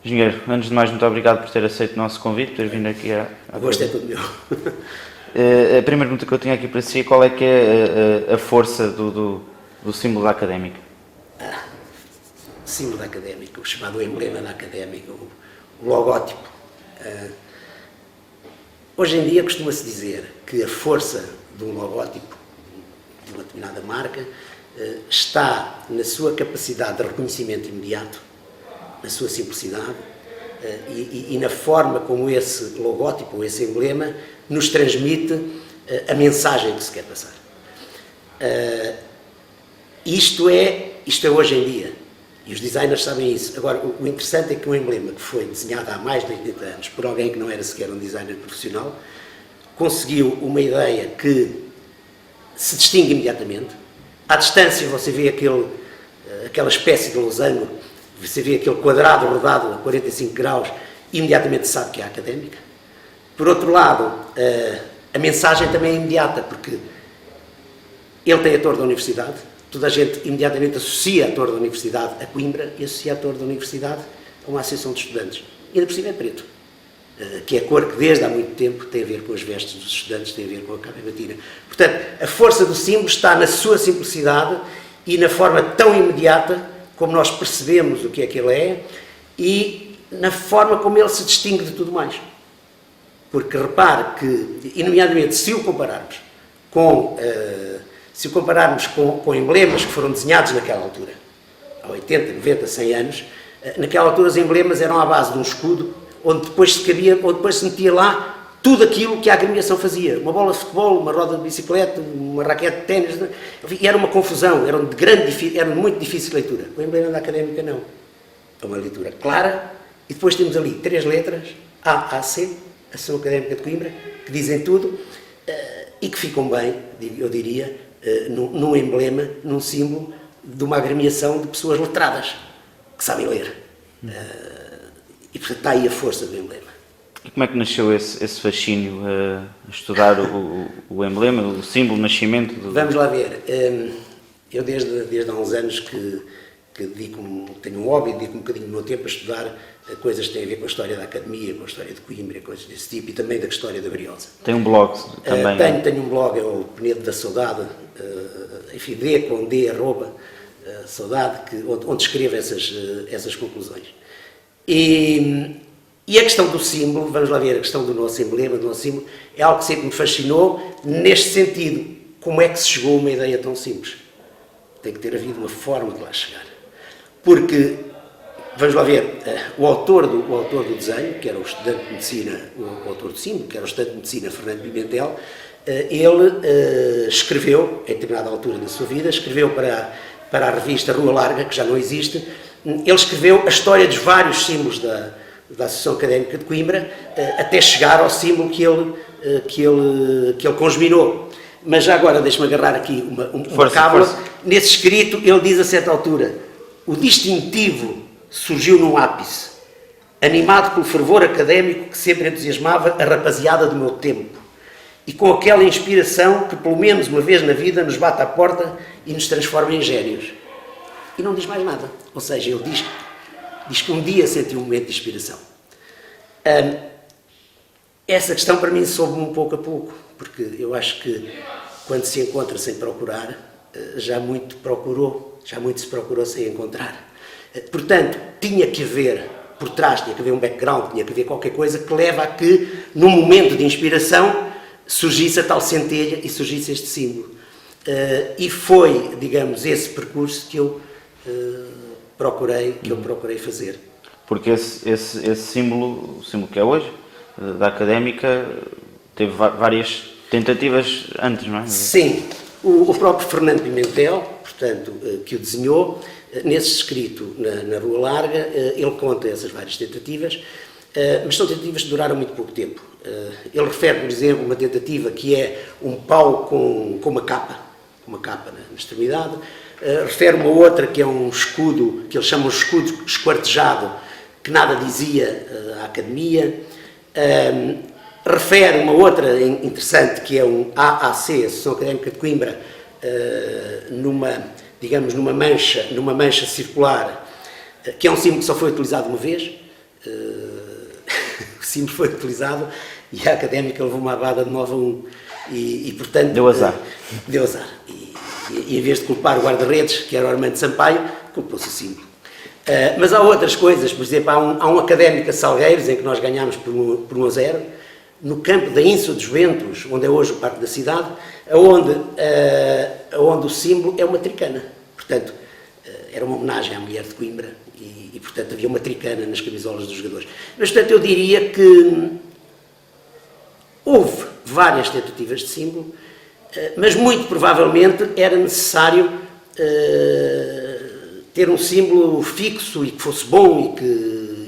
Engenheiro, antes de mais, muito obrigado por ter aceito o nosso convite, por ter vindo aqui O gosto é todo meu. A primeira pergunta que eu tinha aqui para si é qual é que é a força do símbolo da Académica? O símbolo da Académica, o chamado emblema da Académica, o logótipo. Hoje em dia costuma-se dizer que a força de um logótipo, de uma determinada marca, está na sua capacidade de reconhecimento imediato, na sua simplicidade e na forma como esse logótipo, ou esse emblema, nos transmite a mensagem que se quer passar. Isto é hoje em dia, e os designers sabem isso. Agora, o interessante é que um emblema que foi desenhado há mais de 80 anos por alguém que não era sequer um designer profissional, conseguiu uma ideia que se distingue imediatamente. À distância você vê aquela espécie de losango, você vê aquele quadrado rodado a 45 graus, e imediatamente sabe que é académica. Por outro lado, a mensagem também é imediata, porque ele tem a torre da universidade, toda a gente imediatamente associa a torre da universidade a Coimbra e associa a torre da universidade a uma associação de estudantes. E ainda por cima é preto, que é a cor que desde há muito tempo tem a ver com as vestes dos estudantes, tem a ver com a capa batina. Portanto, a força do símbolo está na sua simplicidade e na forma tão imediata como nós percebemos o que é que ele é e na forma como ele se distingue de tudo mais. Porque repare que, e nomeadamente, se o compararmos com emblemas que foram desenhados naquela altura, há 80, 90, 100 anos, naquela altura os emblemas eram à base de um escudo, onde depois se metia lá tudo aquilo que a agremiação fazia. Uma bola de futebol, uma roda de bicicleta, uma raquete de ténis, e era uma confusão, era de muito difícil leitura. O emblema da Académica não. É uma leitura clara, e depois temos ali 3 letras, AAC, Associação Académica de Coimbra, que dizem tudo, e que ficam bem, eu diria, num emblema, num símbolo de uma agremiação de pessoas letradas, que sabem ler. E portanto está aí a força do emblema. E como é que nasceu esse fascínio a estudar o emblema, o símbolo, o nascimento? Vamos lá ver. Eu desde há uns anos que tenho um hobby, dedico um bocadinho do meu tempo a estudar coisas que têm a ver com a história da Academia, com a história de Coimbra, coisas desse tipo, e também da história da Briosa. Tem um blog também? Tenho um blog, é o Penedo da Saudade, enfim, saudade, onde escrevo essas conclusões. E a questão do símbolo, vamos lá ver, a questão do nosso emblema, do nosso símbolo, é algo que sempre me fascinou, neste sentido, como é que se chegou a uma ideia tão simples? Tem que ter havido uma forma de lá chegar. Porque, vamos lá ver, o autor do desenho, que era o estudante de medicina, o autor do símbolo, que era o estudante de medicina Fernando Pimentel, ele escreveu, em determinada altura da sua vida, escreveu para a revista Rua Larga, que já não existe, ele escreveu a história dos vários símbolos da Associação Académica de Coimbra, até chegar ao símbolo que ele congeminou. Mas já agora, deixe-me agarrar aqui uma cábula. Nesse escrito, ele diz a certa altura: o distintivo surgiu num ápice, animado pelo fervor académico que sempre entusiasmava a rapaziada do meu tempo, e com aquela inspiração que, pelo menos uma vez na vida, nos bate à porta e nos transforma em génios. E não diz mais nada. Ou seja, ele diz que um dia sentiu um momento de inspiração. Essa questão para mim soube-me um pouco a pouco, porque eu acho que quando se encontra sem procurar, já muito se procurou sem encontrar. Portanto, tinha que haver por trás, tinha que haver um background, tinha que haver qualquer coisa que leva a que, num momento de inspiração, surgisse a tal centelha e surgisse este símbolo. E foi, digamos, esse percurso que eu procurei fazer. Porque esse símbolo, o símbolo que é hoje, da Académica, teve várias tentativas antes, não é? Sim. O próprio Fernando Pimentel, portanto, que o desenhou, nesse escrito na Rua Larga, ele conta essas várias tentativas, mas são tentativas que duraram muito pouco tempo. Ele refere, por exemplo, uma tentativa que é um pau com uma capa na extremidade. Refere uma outra que é um escudo, que eles chamam de escudo esquartejado, que nada dizia à Academia. Refere uma outra interessante, que é um AAC, Associação Académica de Coimbra, numa mancha circular, que é um símbolo que só foi utilizado uma vez, o símbolo foi utilizado e a Académica levou uma abada de 9-1 e portanto... Deu azar. Deu azar. E em vez de culpar o guarda-redes, que era o Armando Sampaio, culpou-se o símbolo. Mas há outras coisas, por exemplo, há um Académica Salgueiros, em que nós ganhámos por 1-0, no campo da Insa dos Ventos, onde é hoje o Parque da Cidade, onde o símbolo é uma tricana. Portanto, era uma homenagem à mulher de Coimbra e, portanto, havia uma tricana nas camisolas dos jogadores. Mas, portanto, eu diria que houve várias tentativas de símbolo, mas muito provavelmente era necessário ter um símbolo fixo e que fosse bom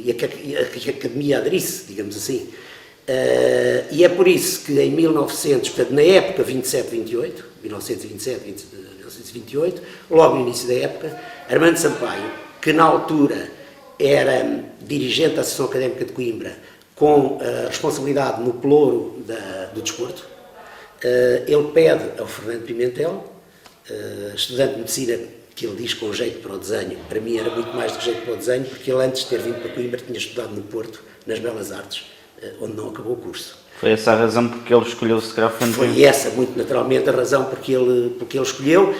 e que a Academia aderisse, digamos assim. E é por isso que em 1900, portanto, na época 27-28, 1927-1928, logo no início da época, Armando Sampaio, que na altura era dirigente da Associação Académica de Coimbra, com responsabilidade no pelouro do desporto, ele pede ao Fernando Pimentel, estudante de medicina, que ele diz com jeito para o desenho, para mim era muito mais do que jeito para o desenho, porque ele antes de ter vindo para Coimbra tinha estudado no Porto, nas Belas Artes, onde não acabou o curso. Foi essa a razão porque ele escolheu se calhar o Fernando Pimentel? Foi essa, muito naturalmente, a razão porque ele escolheu,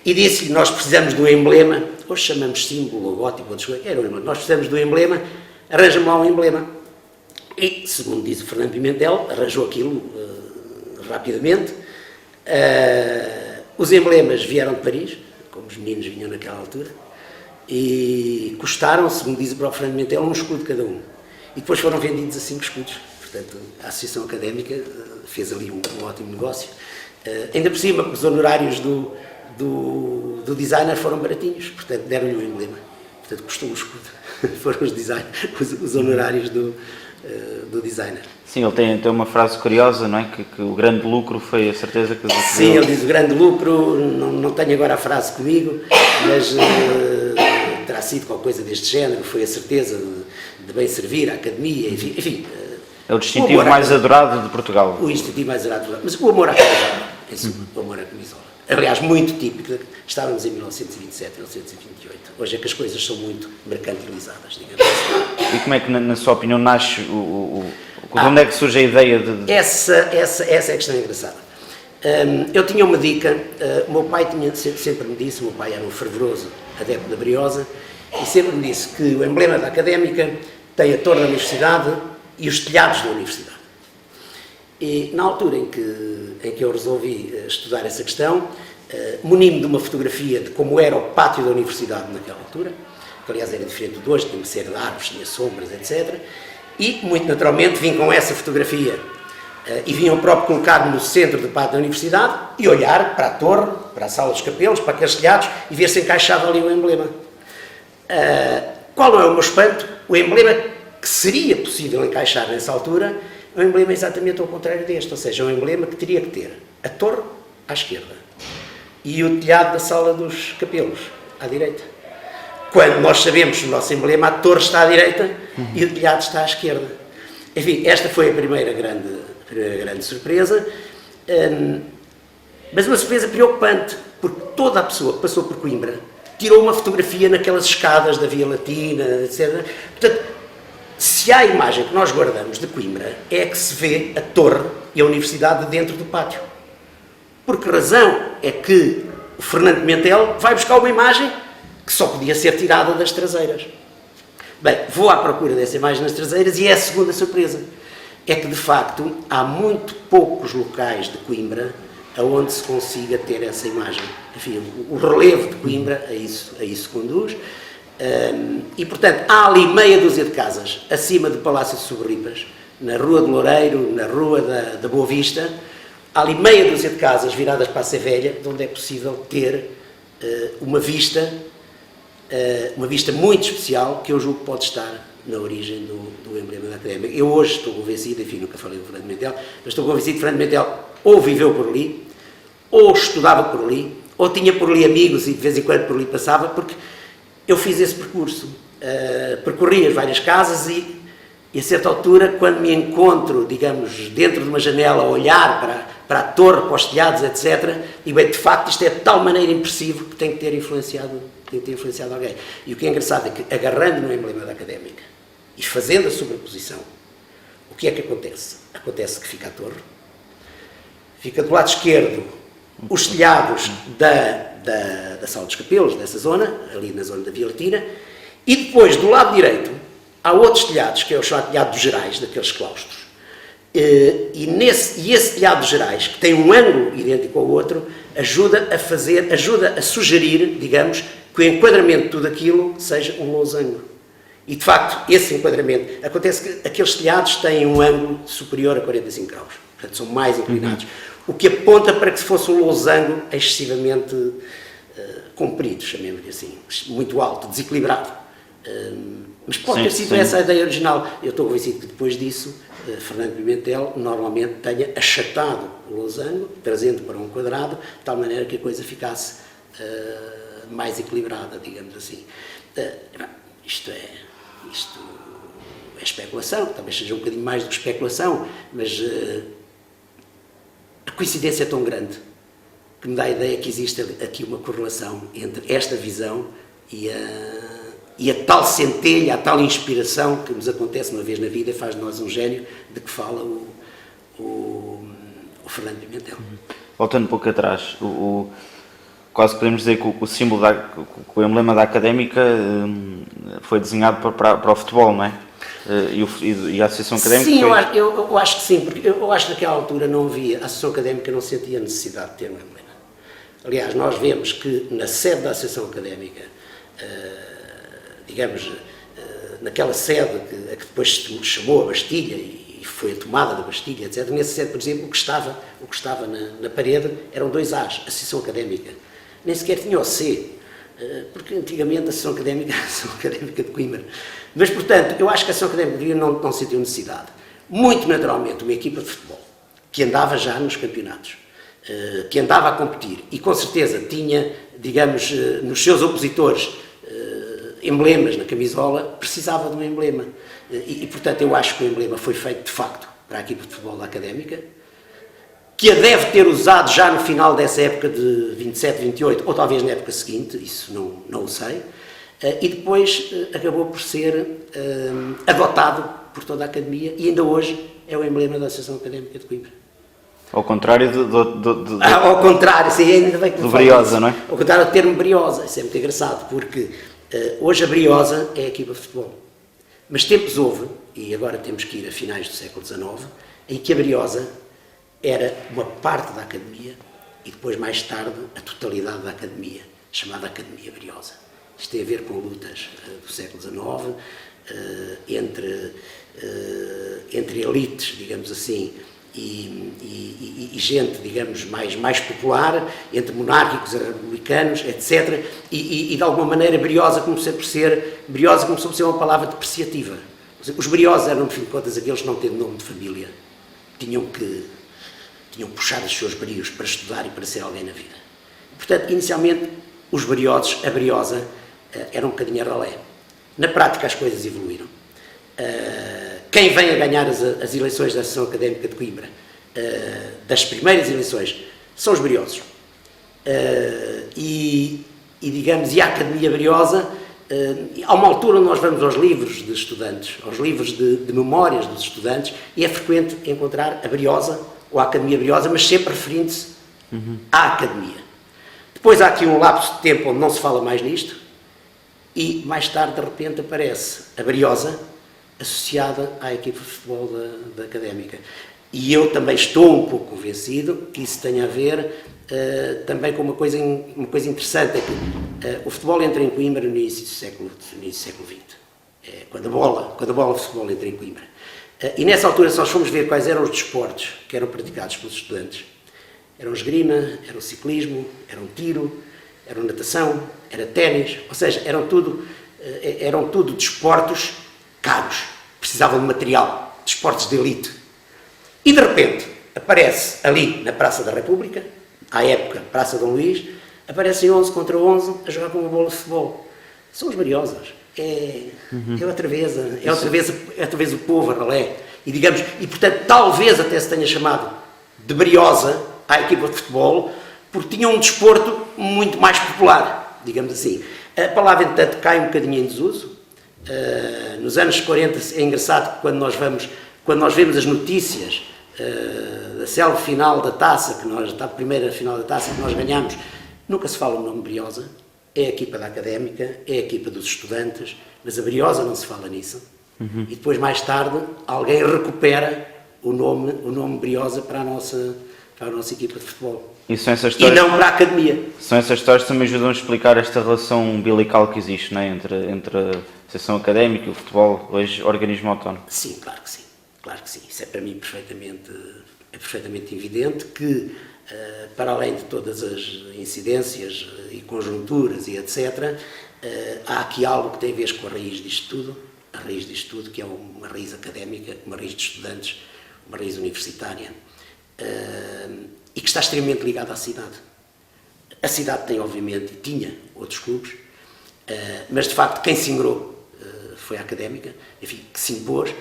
e disse-lhe, nós precisamos de um emblema, hoje chamamos símbolo, logótipo, era um emblema, nós precisamos de um emblema, arranja-me lá um emblema. E, segundo diz o Fernando Pimentel, arranjou aquilo rapidamente. Os emblemas vieram de Paris, como os meninos vinham naquela altura, e custaram, segundo diz o próprio Fernando Pimentel, um escudo cada um. E depois foram vendidos a 5 escudos. Portanto, a Associação Académica fez ali um ótimo negócio. Ainda por cima, os honorários do designer foram baratinhos, portanto, deram-lhe um emblema. Portanto, custou um escudo. Foram os honorários do designer. Sim, ele tem uma frase curiosa, não é? Que o grande lucro foi a certeza que... Sim, ele diz o grande lucro, não tenho agora a frase comigo, mas terá sido qualquer coisa deste género, foi a certeza de bem servir à Academia, enfim. É o distintivo mais adorado de Portugal. O distintivo mais adorado de Portugal, mas o amor à camisola, o amor à camisola. Aliás, muito típico, estávamos em 1927, 1928, hoje é que as coisas são muito mercantilizadas, digamos assim. E como é que, na sua opinião, nasce de onde é que surge a ideia de... Essa é a questão engraçada. Eu tinha uma dica, o meu pai sempre me disse, o meu pai era um fervoroso adepto da Briosa, e sempre me disse que o emblema da Académica tem a torre da Universidade e os telhados da Universidade. E na altura em que eu resolvi estudar essa questão, muni-me de uma fotografia de como era o pátio da Universidade naquela altura, que aliás era diferente de hoje, tinha uma série de árvores, tinha sombras, etc. E, muito naturalmente, vim com essa fotografia e vinham próprio colocar-me no centro do pátio da Universidade e olhar para a torre, para a sala dos capelos, para aqueles telhados e ver se encaixava ali o emblema. Qual não é o meu espanto? O emblema que seria possível encaixar nessa altura é um emblema exatamente ao contrário deste, ou seja, é um emblema que teria que ter a torre à esquerda e o telhado da sala dos capelos à direita. Quando nós sabemos que o nosso emblema, a torre está à direita e o telhado está à esquerda. Enfim, esta foi a primeira grande surpresa, mas uma surpresa preocupante, porque toda a pessoa que passou por Coimbra tirou uma fotografia naquelas escadas da Via Latina, etc. Portanto, se há a imagem que nós guardamos de Coimbra, é que se vê a torre e a universidade dentro do pátio. Por que razão é que o Fernando Pimentel vai buscar uma imagem que só podia ser tirada das traseiras? Bem, vou à procura dessa imagem nas traseiras e é a segunda surpresa. É que, de facto, há muito poucos locais de Coimbra onde se consiga ter essa imagem. Enfim, o relevo de Coimbra a isso conduz. E, portanto, há ali meia dúzia de casas acima do Palácio de Soberripas, na Rua do Loureiro, na Rua da Boa Vista, há ali meia dúzia de casas viradas para a Sé Velha, onde é possível ter uma vista muito especial, que eu julgo que pode estar na origem do emblema da Académica. Eu hoje estou convencido, enfim, nunca falei do Fernando Pimentel, mas estou convencido que Fernando Pimentel ou viveu por ali, ou estudava por ali, ou tinha por ali amigos e de vez em quando por ali passava, porque eu fiz esse percurso, percorri as várias casas e a certa altura, quando me encontro, digamos, dentro de uma janela a olhar para a torre, para os telhados, etc., e bem, de facto, isto é de tal maneira impressivo que tem que ter influenciado alguém. E o que é engraçado é que, agarrando no emblema da Académica, e fazendo a sobreposição, o que é que acontece? Acontece que fica a torre, fica do lado esquerdo os telhados da Sala dos Capelos, dessa zona, ali na zona da Via Latina, e depois, do lado direito, há outros telhados, que é o chamado telhado dos Gerais, daqueles claustros. E esse telhado dos Gerais, que tem um ângulo idêntico ao outro, ajuda a sugerir, digamos, que o enquadramento de tudo aquilo seja um losango. E, de facto, esse enquadramento, acontece que aqueles telhados têm um ângulo superior a 45 graus, portanto, são mais inclinados, o que aponta para que se fosse um losango excessivamente comprido, chamemos-lhe assim, muito alto, desequilibrado. Mas pode ter sido essa a ideia original. Eu estou convencido que depois disso, Fernando Pimentel normalmente tenha achatado o losango, trazendo para um quadrado, de tal maneira que a coisa ficasse mais equilibrada, digamos assim. Isto é especulação, talvez seja um bocadinho mais do que especulação, mas a coincidência é tão grande que me dá a ideia que existe aqui uma correlação entre esta visão e a tal centelha, a tal inspiração que nos acontece uma vez na vida e faz de nós um gênio, de que fala o Fernando Pimentel. Voltando um pouco atrás, quase podemos dizer que o símbolo, o emblema da Académica foi desenhado para o futebol, não é? E a Associação Académica... Sim, eu acho que sim, porque eu acho que naquela altura não havia, a Associação Académica não sentia a necessidade de ter um emblema. Aliás, nós vemos que na sede da Associação Académica, digamos, naquela sede que depois se chamou a Bastilha e foi a tomada da Bastilha, etc., nessa sede, por exemplo, o que estava na parede eram 2 A's, Associação Académica. Nem sequer tinha o C, porque antigamente a Associação Académica era a Associação Académica de Coimbra. Mas, portanto, eu acho que a Associação Académica não sentiu necessidade. Muito naturalmente, uma equipa de futebol, que andava já nos campeonatos, que andava a competir, e com certeza tinha, digamos, nos seus opositores, emblemas na camisola, precisava de um emblema. E, portanto, eu acho que o emblema foi feito, de facto, para a equipa de futebol da Académica, que a deve ter usado já no final dessa época de 27, 28, ou talvez na época seguinte, isso não o sei, e depois acabou por ser adotado por toda a Academia, e ainda hoje é o emblema da Associação Académica de Coimbra. Ao contrário ao contrário, sim, ainda bem que do Briosa, não é? Ao contrário do termo Briosa, isso é muito engraçado, porque hoje a Briosa é a equipa de futebol. Mas tempos houve, e agora temos que ir a finais do século XIX, em que a Briosa era uma parte da Academia e depois, mais tarde, a totalidade da Academia, chamada Academia Briosa. Isto tem a ver com lutas do século XIX, entre elites, digamos assim, e gente, digamos, mais popular, entre monárquicos e republicanos, etc. E de alguma maneira, Briosa começou por ser uma palavra depreciativa. Os Briosos eram, no fim de contas, aqueles que não tendo nome de família, tinham que puxar os seus brios para estudar e para ser alguém na vida. Portanto, inicialmente, os briosos, a Briosa, era um bocadinho a ralé. Na prática, as coisas evoluíram. Quem vem a ganhar as eleições da Associação Académica de Coimbra, das primeiras eleições, são os briosos. Digamos, a Academia Briosa, há uma altura onde nós vamos aos livros de estudantes, aos livros de memórias dos estudantes, e é frequente encontrar a Briosa, ou a Academia Briosa, mas sempre referindo-se à Academia. Depois há aqui um lapso de tempo onde não se fala mais nisto, e mais tarde, de repente, aparece a Briosa associada à equipa de futebol da Académica. E eu também estou um pouco convencido que isso tem a ver também com uma coisa interessante, é que o futebol entra em Coimbra no início do século XX, quando a bola de futebol entra em Coimbra. E nessa altura, se nós formos ver quais eram os desportos que eram praticados pelos estudantes, eram esgrima, era o ciclismo, era o tiro, era a natação, era ténis, ou seja, eram tudo desportos caros, precisavam de material, desportos de elite. E de repente, aparece ali na Praça da República, à época Praça Dom Luís, aparecem 11 contra 11 a jogar com uma bola de futebol. São os Briosas. É outra vez o povo a ralé. E portanto, talvez até se tenha chamado de Briosa à equipa de futebol, porque tinha um desporto muito mais popular, digamos assim. A palavra, entretanto, cai um bocadinho em desuso, Nos anos 40 é engraçado que quando nós vemos as notícias da célebre final da taça, da primeira final da taça que nós ganhamos, nunca se fala o nome Briosa, é a equipa da Académica, é a equipa dos estudantes, mas a Briosa não se fala nisso. E depois, mais tarde, alguém recupera o nome Briosa para a nossa equipa de futebol. E são essas histórias, e não para a academia. São essas histórias que também ajudam a explicar esta relação umbilical que existe, não é? entre a Associação Académica e o futebol, hoje organismo autónomo. Sim, claro que sim. Claro que sim. Isso é para mim perfeitamente evidente que, para além de todas as incidências e conjunturas e etc., há aqui algo que tem a ver com a raiz disto tudo, que é uma raiz académica, uma raiz de estudantes, uma raiz universitária, e que está extremamente ligada à cidade. A cidade tem, obviamente, e tinha outros clubes, mas de facto quem se ingrou foi a Académica, enfim, que se impôs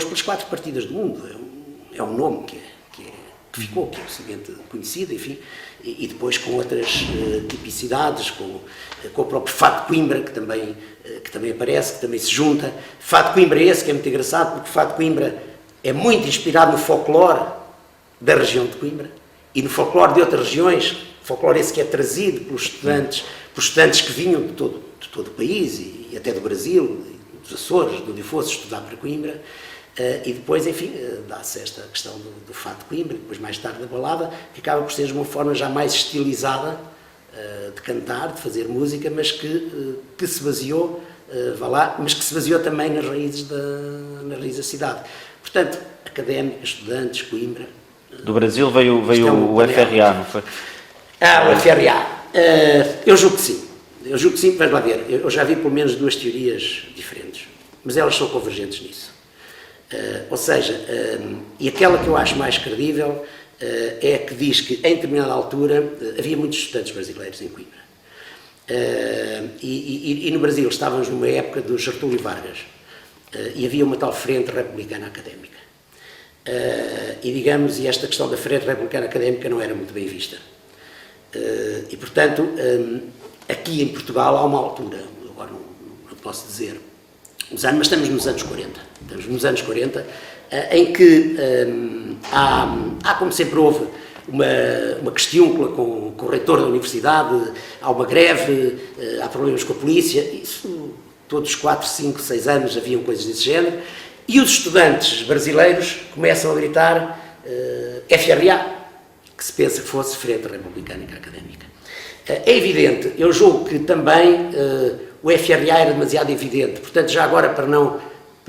pelas 4 partidas do mundo. É um nome que ficou, que é absolutamente conhecido, enfim, e depois com outras tipicidades, com o próprio Fado de Coimbra, que também aparece, que também se junta. Fado de Coimbra é esse que é muito engraçado, porque Fado de Coimbra é muito inspirado no folclore da região de Coimbra e no folclore de outras regiões, folclore esse que é trazido pelos estudantes que vinham de todo o país e até do Brasil, dos Açores, de onde fosse estudar para Coimbra, e depois, enfim, dá-se esta questão do Fado de Coimbra, depois mais tarde da balada, que acaba por ser uma forma já mais estilizada de cantar, de fazer música, mas que se baseou, mas que se baseou também nas raízes da cidade. Portanto, Académica, estudantes, Coimbra. Do Brasil veio o FRA, não foi? O FRA. Eu julgo que sim, vais lá ver. Eu já vi pelo menos 2 teorias diferentes, mas elas são convergentes nisso. Ou seja, e aquela que eu acho mais credível é a que diz que em determinada altura havia muitos estudantes brasileiros em Coimbra. E no Brasil estávamos numa época do Getúlio Vargas e havia uma tal Frente Republicana Académica. E esta questão da Frente Republicana Académica não era muito bem vista. E portanto, aqui em Portugal há uma altura, agora não posso dizer os anos, mas estamos nos anos 40, em que há, como sempre houve, uma questiúncula com o reitor da universidade, há uma greve, há problemas com a polícia, isso todos os 4, 5, 6 anos haviam coisas desse género, e os estudantes brasileiros começam a gritar FRA, que se pensa que fosse Frente Republicana Académica. É evidente, eu julgo que também o FRA era demasiado evidente, portanto já agora para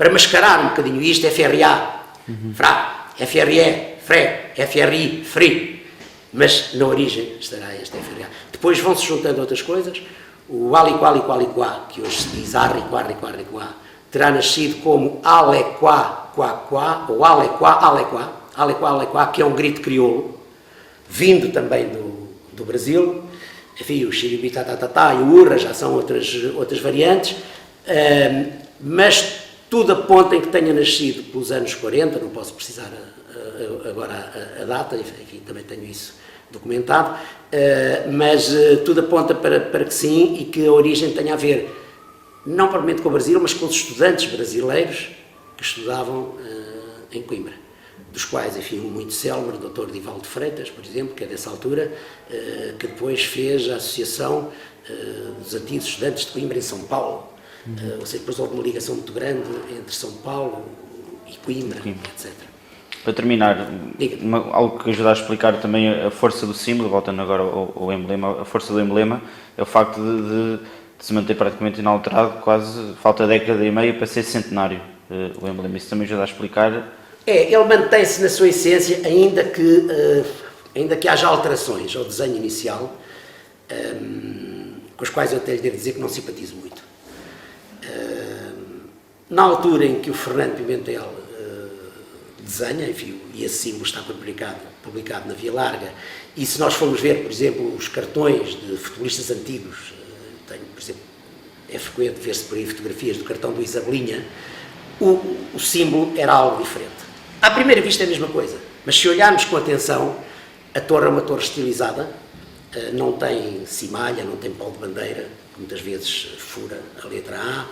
mascarar um bocadinho isto, FRA, FRA, FRE, FRE, FRI, FRI, mas na origem estará este FRA. Depois vão-se juntando outras coisas, o Aliquá, que hoje se diz Arriquá, terá nascido como Alequá, ou Alequá, que é um grito crioulo, vindo também do Brasil. Enfim, o Xiribitatá e o Urra já são outras variantes, mas tudo aponta em que tenha nascido pelos anos 40, não posso precisar agora a data, enfim, também tenho isso documentado, mas tudo aponta para que sim, e que a origem tenha a ver, não propriamente com o Brasil, mas com os estudantes brasileiros que estudavam em Coimbra, dos quais, enfim, um muito célebre, o Dr. Divaldo Freitas, por exemplo, que é dessa altura, que depois fez a Associação dos Antigos Estudantes de Coimbra em São Paulo. Ou seja, depois houve uma ligação muito grande entre São Paulo e Coimbra, etc. Para terminar, algo que ajuda a explicar também a força do símbolo, voltando agora ao emblema, a força do emblema é o facto de se manter praticamente inalterado, quase falta década e meia para ser centenário o emblema. Isso também ajuda a explicar. Ele mantém-se na sua essência, ainda que haja alterações ao desenho inicial, com as quais eu até lhe devo dizer que não simpatizo muito. Na altura em que o Fernando Pimentel desenha, enfim, e esse símbolo está publicado na Via Larga, e se nós formos ver, por exemplo, os cartões de futebolistas antigos, por exemplo, é frequente ver-se por aí fotografias do cartão do Isabelinha, o símbolo era algo diferente. À primeira vista é a mesma coisa, mas se olharmos com atenção, a torre é uma torre estilizada, não tem cimalha, não tem pau de bandeira, que muitas vezes fura a letra A,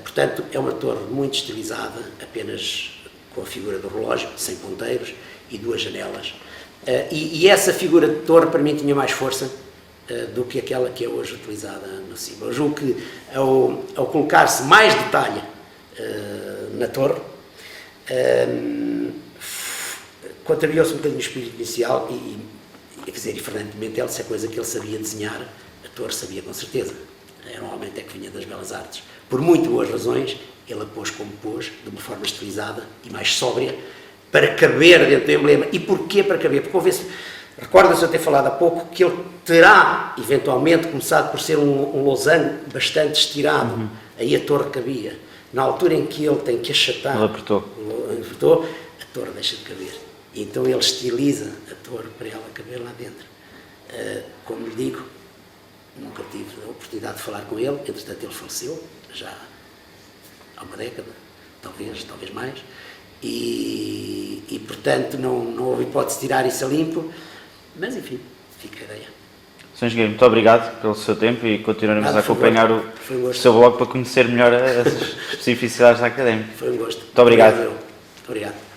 Portanto, é uma torre muito estilizada, apenas com a figura do relógio, sem ponteiros e 2 janelas. E essa figura de torre, para mim, tinha mais força do que aquela que é hoje utilizada no símbolo. Eu julgo que, ao colocar-se mais detalhe na torre, contrariou-se um bocadinho o espírito inicial quer dizer, e Fernando Pimentel, se é coisa que ele sabia desenhar, a torre sabia com certeza. Era um homem até que vinha das belas artes. Por muito boas razões, ele a pôs como pôs, de uma forma estilizada e mais sóbria, para caber dentro do emblema. E porquê para caber? Porque recorda-se eu ter falado há pouco que ele terá, eventualmente, começado por ser um losango bastante estirado. Aí a torre cabia. Na altura em que ele tem que achatar, Ele apertou, a torre deixa de caber. E então ele estiliza a torre para ela caber lá dentro. Como lhe digo, nunca tive a oportunidade de falar com ele, entretanto ele faleceu, já há uma década, talvez mais, e portanto não houve hipótese de tirar isso a limpo, mas enfim, fica a ideia. Sr. Engenheiro, muito obrigado pelo seu tempo e continuaremos a acompanhar o seu blog para conhecer melhor as especificidades da Académica. Foi um gosto. Muito obrigado. Muito obrigado.